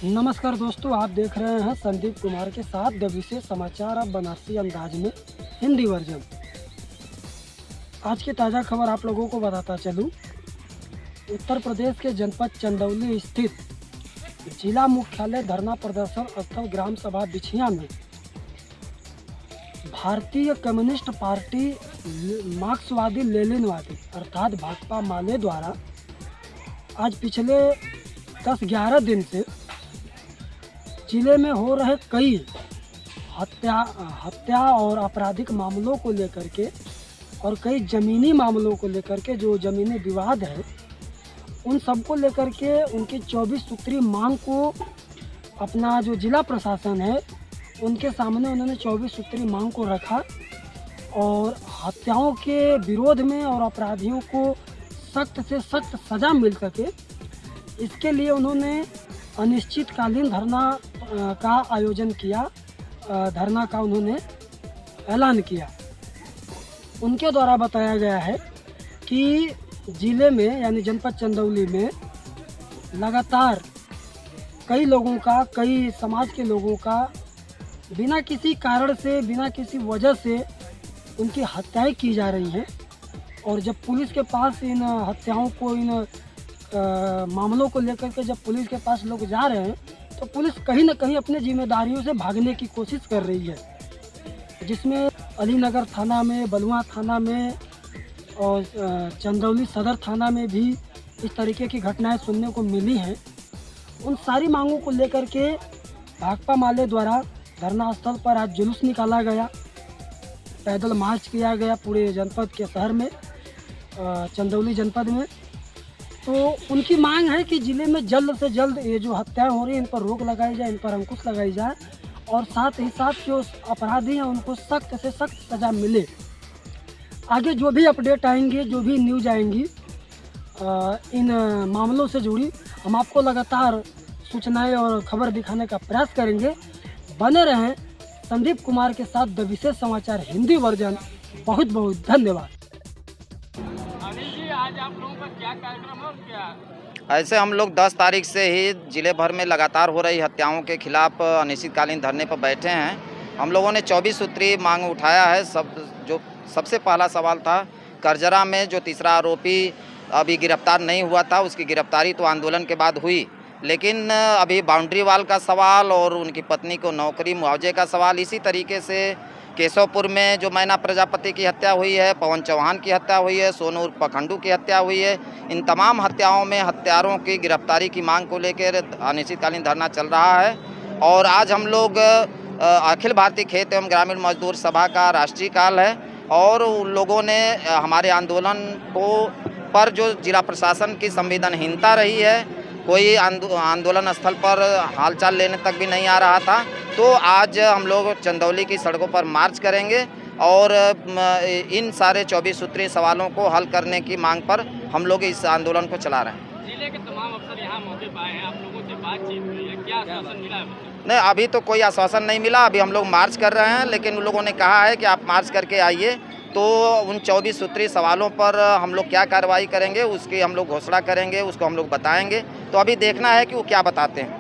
नमस्कार दोस्तों, आप देख रहे हैं संदीप कुमार के साथ द विशेष समाचार अब बनारसी अंदाज में हिंदी वर्जन। आज की ताज़ा खबर आप लोगों को बताता चलूं। उत्तर प्रदेश के जनपद चंदौली स्थित जिला मुख्यालय धरना प्रदर्शन स्थल ग्राम सभा बिछिया में भारतीय कम्युनिस्ट पार्टी मार्क्सवादी लेनिनवादी अर्थात भाकपा माले द्वारा आज पिछले 10-11 दिन से जिले में हो रहे कई हत्या और आपराधिक मामलों को लेकर के और कई ज़मीनी मामलों को लेकर के जो ज़मीनी विवाद है उन सब को लेकर के उनकी 24 सूत्री मांग को अपना जो जिला प्रशासन है उनके सामने उन्होंने 24 सूत्री मांग को रखा और हत्याओं के विरोध में और अपराधियों को सख्त से सख्त सज़ा मिल सके इसके लिए उन्होंने अनिश्चितकालीन धरना का आयोजन किया। धरना का उन्होंने ऐलान किया। उनके द्वारा बताया गया है कि ज़िले में यानी जनपद चंदौली में लगातार कई लोगों का, कई समाज के लोगों का बिना किसी कारण से, बिना किसी वजह से उनकी हत्याएं की जा रही हैं। और जब पुलिस के पास इन हत्याओं को, इन मामलों को लेकर के जब पुलिस के पास लोग जा रहे हैं तो पुलिस कहीं ना कहीं अपने जिम्मेदारियों से भागने की कोशिश कर रही है, जिसमें अलीनगर थाना में, बलुआ थाना में और चंदौली सदर थाना में भी इस तरीके की घटनाएं सुनने को मिली हैं। उन सारी मांगों को लेकर के भाकपा माले द्वारा धरना स्थल पर आज जुलूस निकाला गया, पैदल मार्च किया गया पूरे जनपद के शहर में, चंदौली जनपद में। तो उनकी मांग है कि ज़िले में जल्द से जल्द ये जो हत्याएं हो रही हैं इन पर रोक लगाई जाए, इन पर अंकुश लगाई जाए और साथ ही साथ जो अपराधी हैं उनको सख्त से सख्त सज़ा मिले। आगे जो भी अपडेट आएंगे, जो भी न्यूज आएंगी इन मामलों से जुड़ी, हम आपको लगातार सूचनाएं और खबर दिखाने का प्रयास करेंगे। बने रहें संदीप कुमार के साथ द विशेष समाचार हिंदी वर्जन। बहुत बहुत धन्यवाद। आज आप लोगों का क्या कार्यक्रम है और क्या? ऐसे हम लोग 10 तारीख से ही जिले भर में लगातार हो रही हत्याओं के खिलाफ अनिश्चितकालीन धरने पर बैठे हैं। हम लोगों ने 24 सूत्री मांग उठाया है। जो सबसे पहला सवाल था, करजरा में जो तीसरा आरोपी अभी गिरफ्तार नहीं हुआ था, उसकी गिरफ्तारी तो आंदोलन के बाद हुई, लेकिन अभी बाउंड्री वाल का सवाल और उनकी पत्नी को नौकरी मुआवजे का सवाल, इसी तरीके से केशवपुर में जो मैना प्रजापति की हत्या हुई है, पवन चौहान की हत्या हुई है, सोनू पखंडू की हत्या हुई है, इन तमाम हत्याओं में हत्यारों की गिरफ्तारी की मांग को लेकर अनिश्चितकालीन धरना चल रहा है। और आज हम लोग अखिल भारतीय खेत एवं ग्रामीण मजदूर सभा का राष्ट्रीय काल है और उन लोगों ने हमारे आंदोलन पर जो जिला प्रशासन की संवेदनहीनता रही है, कोई आंदोलन स्थल पर हालचाल लेने तक भी नहीं आ रहा था, तो आज हम लोग चंदौली की सड़कों पर मार्च करेंगे और इन सारे 24 सूत्री सवालों को हल करने की मांग पर हम लोग इस आंदोलन को चला रहे हैं। जिले के तमाम अफसर यहाँ मौके पर आए हैं, आप लोगों से बातचीत हुई है, क्या आश्वासन मिला है? नहीं, अभी तो कोई आश्वासन नहीं मिला। अभी हम लोग मार्च कर रहे हैं, लेकिन उन लोगों ने कहा है कि आप मार्च करके आइए, तो उन 24 सूत्री सवालों पर हम लोग क्या कार्रवाई करेंगे उसकी हम लोग घोषणा करेंगे, उसको हम लोग बताएंगे। तो अभी देखना है कि वो क्या बताते हैं।